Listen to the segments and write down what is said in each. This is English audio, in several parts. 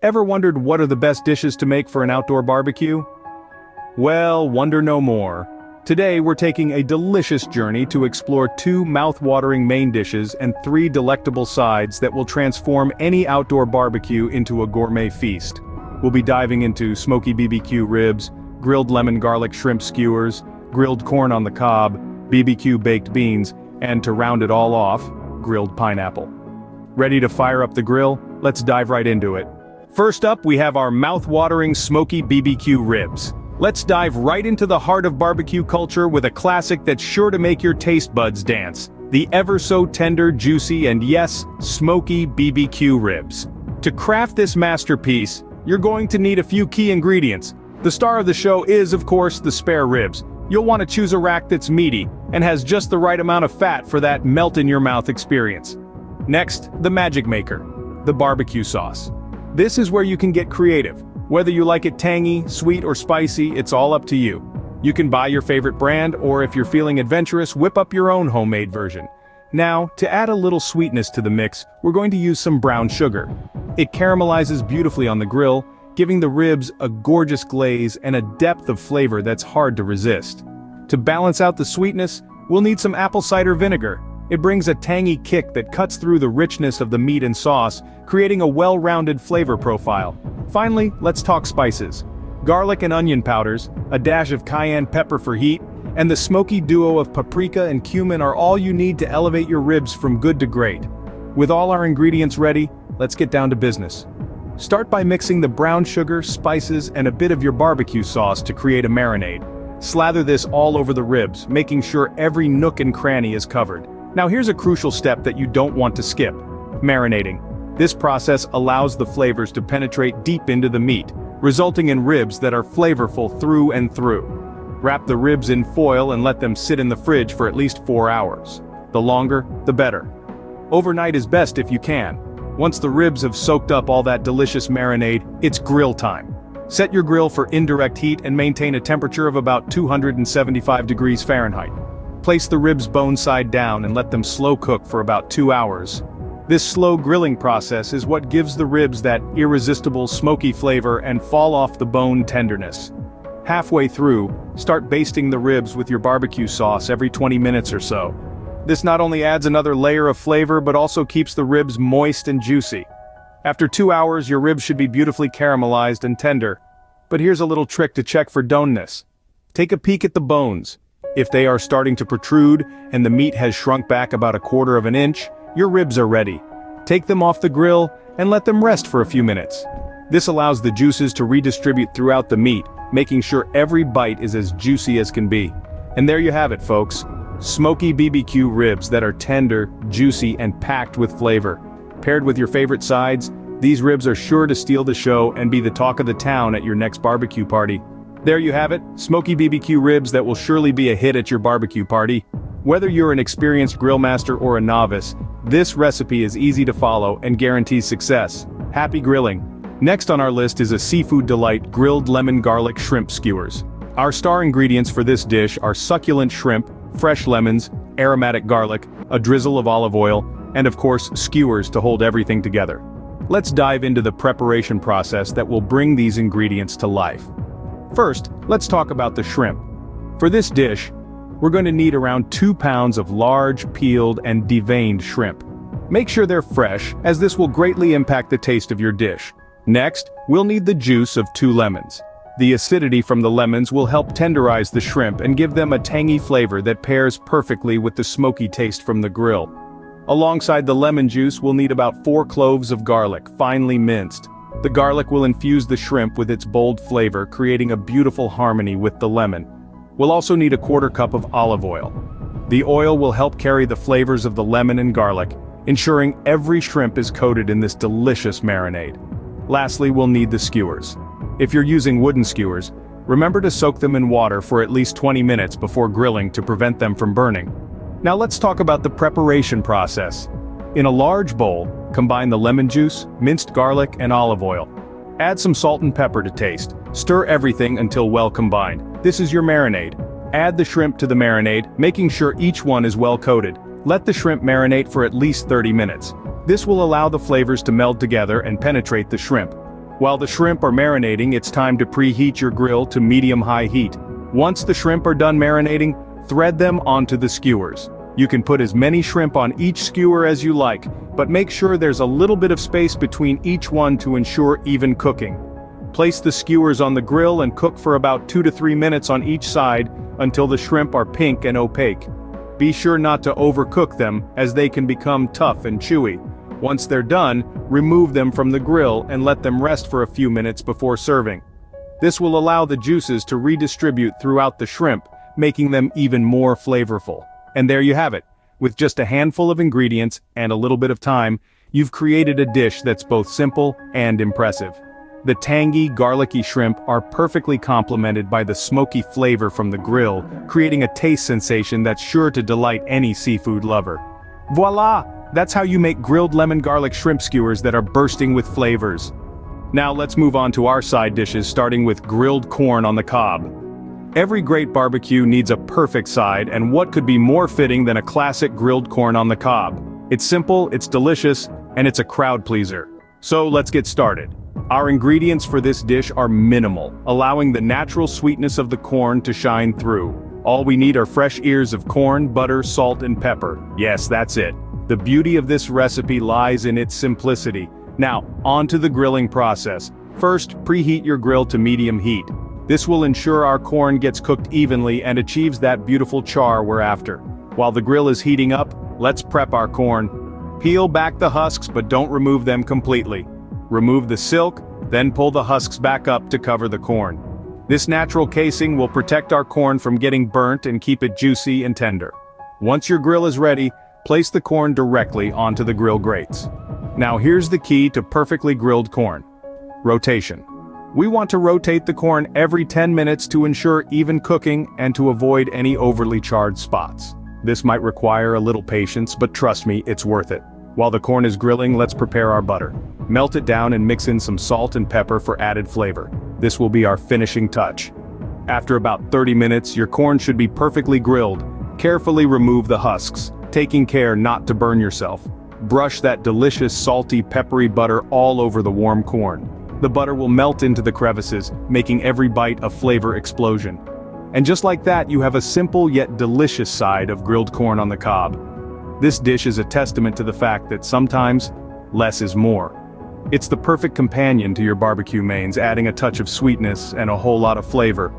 Ever wondered what are the best dishes to make for an outdoor barbecue? Well, wonder no more. Today we're taking a delicious journey to explore 2 mouth-watering main dishes and 3 delectable sides that will transform any outdoor barbecue into a gourmet feast. We'll be diving into smoky BBQ ribs, grilled lemon garlic shrimp skewers, grilled corn on the cob, BBQ baked beans, and to round it all off, grilled pineapple. Ready to fire up the grill? Let's dive right into it. First up, we have our mouth-watering smoky BBQ ribs. Let's dive right into the heart of barbecue culture with a classic that's sure to make your taste buds dance. The ever-so-tender, juicy, and yes, smoky BBQ ribs. To craft this masterpiece, you're going to need a few key ingredients. The star of the show is, of course, the spare ribs. You'll want to choose a rack that's meaty and has just the right amount of fat for that melt-in-your-mouth experience. Next, the magic maker, the barbecue sauce. This is where you can get creative. Whether you like it tangy, sweet, or spicy, it's all up to you. You can buy your favorite brand, or if you're feeling adventurous, whip up your own homemade version. Now, to add a little sweetness to the mix, we're going to use some brown sugar. It caramelizes beautifully on the grill, giving the ribs a gorgeous glaze and a depth of flavor that's hard to resist. To balance out the sweetness, we'll need some apple cider vinegar. It brings a tangy kick that cuts through the richness of the meat and sauce, creating a well-rounded flavor profile. Finally, let's talk spices. Garlic and onion powders, a dash of cayenne pepper for heat, and the smoky duo of paprika and cumin are all you need to elevate your ribs from good to great. With all our ingredients ready, let's get down to business. Start by mixing the brown sugar, spices, and a bit of your barbecue sauce to create a marinade. Slather this all over the ribs, making sure every nook and cranny is covered. Now here's a crucial step that you don't want to skip: marinating. This process allows the flavors to penetrate deep into the meat, resulting in ribs that are flavorful through and through. Wrap the ribs in foil and let them sit in the fridge for at least 4 hours. The longer, the better. Overnight is best if you can. Once the ribs have soaked up all that delicious marinade, it's grill time. Set your grill for indirect heat and maintain a temperature of about 275 degrees Fahrenheit. Place the ribs bone side down and let them slow cook for about 2 hours. This slow grilling process is what gives the ribs that irresistible smoky flavor and fall-off-the-bone tenderness. Halfway through, start basting the ribs with your barbecue sauce every 20 minutes or so. This not only adds another layer of flavor but also keeps the ribs moist and juicy. After 2 hours, your ribs should be beautifully caramelized and tender. But here's a little trick to check for doneness. Take a peek at the bones. If they are starting to protrude and the meat has shrunk back about 1/4 of an inch, your ribs are ready. Take them off the grill and let them rest for a few minutes. This allows the juices to redistribute throughout the meat, making sure every bite is as juicy as can be. And there you have it, folks. Smoky BBQ ribs that are tender, juicy, and packed with flavor. Paired with your favorite sides, these ribs are sure to steal the show and be the talk of the town at your next barbecue party. There you have it, smoky BBQ ribs that will surely be a hit at your barbecue party. Whether you're an experienced grill master or a novice, this recipe is easy to follow and guarantees success. Happy grilling! Next on our list is a seafood delight: grilled lemon garlic shrimp skewers. Our star ingredients for this dish are succulent shrimp, fresh lemons, aromatic garlic, a drizzle of olive oil, and of course, skewers to hold everything together. Let's dive into the preparation process that will bring these ingredients to life. First, let's talk about the shrimp. For this dish, we're going to need around 2 pounds of large, peeled, and deveined shrimp. Make sure they're fresh, as this will greatly impact the taste of your dish. Next, we'll need the juice of 2 lemons. The acidity from the lemons will help tenderize the shrimp and give them a tangy flavor that pairs perfectly with the smoky taste from the grill. Alongside the lemon juice, we'll need about 4 cloves of garlic, finely minced. The garlic will infuse the shrimp with its bold flavor, creating a beautiful harmony with the lemon. We'll also need a 1/4 cup of olive oil. The oil will help carry the flavors of the lemon and garlic, ensuring every shrimp is coated in this delicious marinade. Lastly, we'll need the skewers. If you're using wooden skewers, remember to soak them in water for at least 20 minutes before grilling to prevent them from burning. Now let's talk about the preparation process. In a large bowl, combine the lemon juice, minced garlic, and olive oil. Add some salt and pepper to taste. Stir everything until well combined. This is your marinade. Add the shrimp to the marinade, making sure each one is well coated. Let the shrimp marinate for at least 30 minutes. This will allow the flavors to meld together and penetrate the shrimp. While the shrimp are marinating, it's time to preheat your grill to medium-high heat. Once the shrimp are done marinating, thread them onto the skewers. You can put as many shrimp on each skewer as you like, but make sure there's a little bit of space between each one to ensure even cooking. Place the skewers on the grill and cook for about 2 to 3 minutes on each side until the shrimp are pink and opaque. Be sure not to overcook them, as they can become tough and chewy. Once they're done, remove them from the grill and let them rest for a few minutes before serving. This will allow the juices to redistribute throughout the shrimp, making them even more flavorful. And there you have it. With just a handful of ingredients and a little bit of time, you've created a dish that's both simple and impressive. The tangy, garlicky shrimp are perfectly complemented by the smoky flavor from the grill, creating a taste sensation that's sure to delight any seafood lover. Voila! That's how you make grilled lemon garlic shrimp skewers that are bursting with flavors. Now let's move on to our side dishes, starting with grilled corn on the cob. Every great barbecue needs a perfect side, and what could be more fitting than a classic grilled corn on the cob? It's simple, it's delicious, and it's a crowd pleaser. So let's get started. Our ingredients for this dish are minimal, allowing the natural sweetness of the corn to shine through. All we need are fresh ears of corn, butter, salt, and pepper. Yes, that's it. The beauty of this recipe lies in its simplicity. Now, on to the grilling process. First, preheat your grill to medium heat. This will ensure our corn gets cooked evenly and achieves that beautiful char we're after. While the grill is heating up, let's prep our corn. Peel back the husks, but don't remove them completely. Remove the silk, then pull the husks back up to cover the corn. This natural casing will protect our corn from getting burnt and keep it juicy and tender. Once your grill is ready, place the corn directly onto the grill grates. Now here's the key to perfectly grilled corn. Rotation. We want to rotate the corn every 10 minutes to ensure even cooking and to avoid any overly charred spots. This might require a little patience, but trust me, it's worth it. While the corn is grilling, let's prepare our butter. Melt it down and mix in some salt and pepper for added flavor. This will be our finishing touch. After about 30 minutes, your corn should be perfectly grilled. Carefully remove the husks, taking care not to burn yourself. Brush that delicious salty, peppery butter all over the warm corn. The butter will melt into the crevices, making every bite a flavor explosion. And just like that, you have a simple yet delicious side of grilled corn on the cob. This dish is a testament to the fact that sometimes, less is more. It's the perfect companion to your barbecue mains, adding a touch of sweetness and a whole lot of flavor.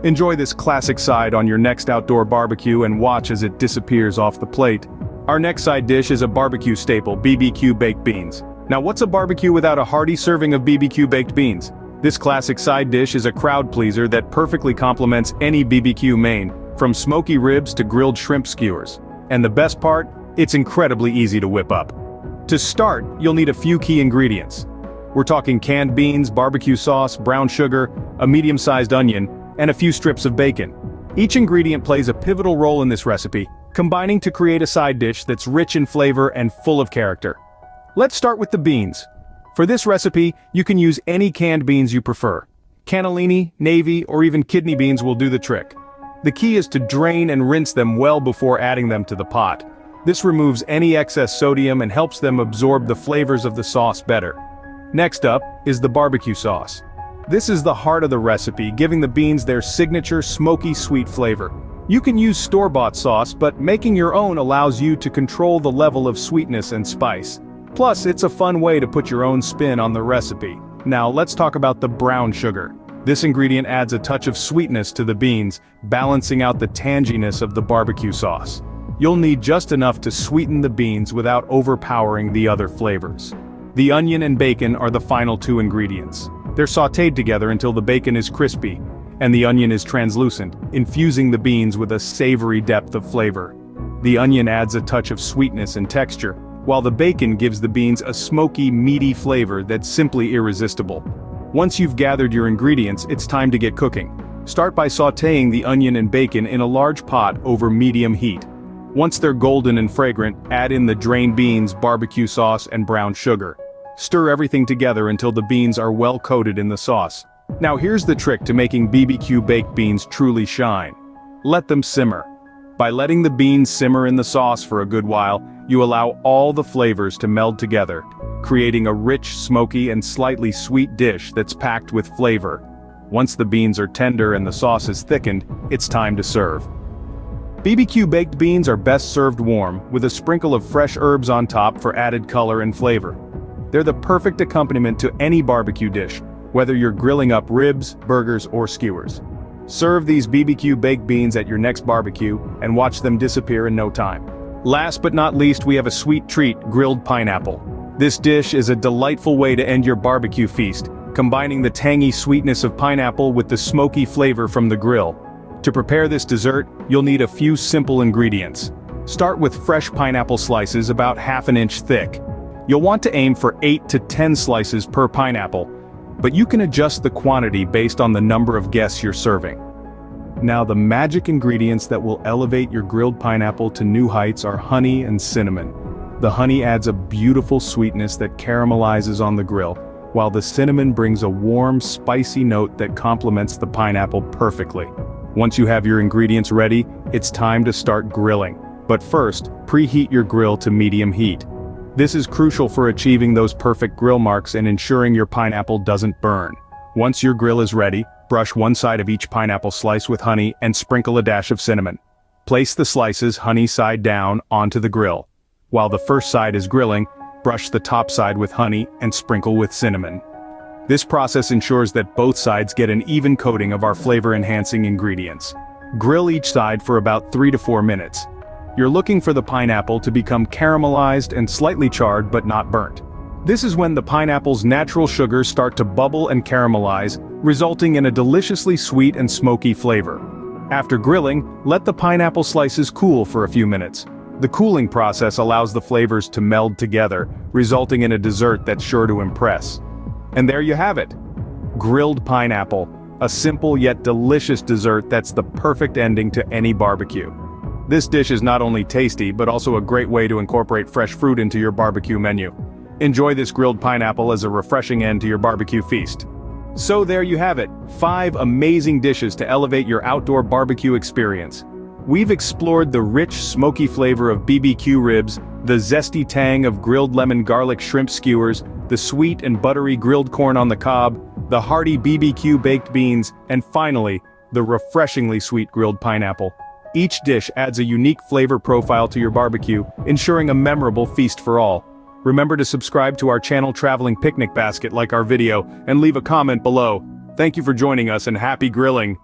Enjoy this classic side on your next outdoor barbecue and watch as it disappears off the plate. Our next side dish is a barbecue staple, BBQ baked beans. Now what's a barbecue without a hearty serving of BBQ baked beans? This classic side dish is a crowd pleaser that perfectly complements any BBQ main, from smoky ribs to grilled shrimp skewers. And the best part? It's incredibly easy to whip up. To start, you'll need a few key ingredients. We're talking canned beans, barbecue sauce, brown sugar, a medium-sized onion, and a few strips of bacon. Each ingredient plays a pivotal role in this recipe, combining to create a side dish that's rich in flavor and full of character. Let's start with the beans. For this recipe, you can use any canned beans you prefer. Cannellini, navy, or even kidney beans will do the trick. The key is to drain and rinse them well before adding them to the pot. This removes any excess sodium and helps them absorb the flavors of the sauce better. Next up is the barbecue sauce. This is the heart of the recipe, giving the beans their signature smoky sweet flavor. You can use store-bought sauce, but making your own allows you to control the level of sweetness and spice. Plus, it's a fun way to put your own spin on the recipe. Now let's talk about the brown sugar. This ingredient adds a touch of sweetness to the beans, balancing out the tanginess of the barbecue sauce. You'll need just enough to sweeten the beans without overpowering the other flavors. The onion and bacon are the final two ingredients. They're sautéed together until the bacon is crispy, and the onion is translucent, infusing the beans with a savory depth of flavor. The onion adds a touch of sweetness and texture, while the bacon gives the beans a smoky, meaty flavor that's simply irresistible. Once you've gathered your ingredients, it's time to get cooking. Start by sautéing the onion and bacon in a large pot over medium heat. Once they're golden and fragrant, add in the drained beans, barbecue sauce, and brown sugar. Stir everything together until the beans are well coated in the sauce. Now here's the trick to making BBQ baked beans truly shine. Let them simmer. By letting the beans simmer in the sauce for a good while, you allow all the flavors to meld together, creating a rich, smoky, and slightly sweet dish that's packed with flavor. Once the beans are tender and the sauce is thickened, it's time to serve. BBQ baked beans are best served warm, with a sprinkle of fresh herbs on top for added color and flavor. They're the perfect accompaniment to any barbecue dish, whether you're grilling up ribs, burgers, or skewers. Serve these BBQ baked beans at your next barbecue, and watch them disappear in no time. Last but not least, we have a sweet treat, grilled pineapple. This dish is a delightful way to end your barbecue feast, combining the tangy sweetness of pineapple with the smoky flavor from the grill. To prepare this dessert, you'll need a few simple ingredients. Start with fresh pineapple slices about ½ inch thick. You'll want to aim for 8 to 10 slices per pineapple, but you can adjust the quantity based on the number of guests you're serving. Now, the magic ingredients that will elevate your grilled pineapple to new heights are honey and cinnamon. The honey adds a beautiful sweetness that caramelizes on the grill, while the cinnamon brings a warm, spicy note that complements the pineapple perfectly. Once you have your ingredients ready, it's time to start grilling. But first, preheat your grill to medium heat. This is crucial for achieving those perfect grill marks and ensuring your pineapple doesn't burn. Once your grill is ready, brush one side of each pineapple slice with honey and sprinkle a dash of cinnamon. Place the slices honey side down onto the grill. While the first side is grilling, brush the top side with honey and sprinkle with cinnamon. This process ensures that both sides get an even coating of our flavor-enhancing ingredients. Grill each side for about 3 to 4 minutes. You're looking for the pineapple to become caramelized and slightly charred but not burnt. This is when the pineapple's natural sugars start to bubble and caramelize, resulting in a deliciously sweet and smoky flavor. After grilling, let the pineapple slices cool for a few minutes. The cooling process allows the flavors to meld together, resulting in a dessert that's sure to impress. And there you have it. Grilled pineapple, a simple yet delicious dessert that's the perfect ending to any barbecue. This dish is not only tasty, but also a great way to incorporate fresh fruit into your barbecue menu. Enjoy this grilled pineapple as a refreshing end to your barbecue feast. So there you have it, 5 amazing dishes to elevate your outdoor barbecue experience. We've explored the rich, smoky flavor of BBQ ribs, the zesty tang of grilled lemon garlic shrimp skewers, the sweet and buttery grilled corn on the cob, the hearty BBQ baked beans, and finally, the refreshingly sweet grilled pineapple. Each dish adds a unique flavor profile to your barbecue, ensuring a memorable feast for all. Remember to subscribe to our channel Traveling Picnic Basket, like our video, and leave a comment below. Thank you for joining us and happy grilling!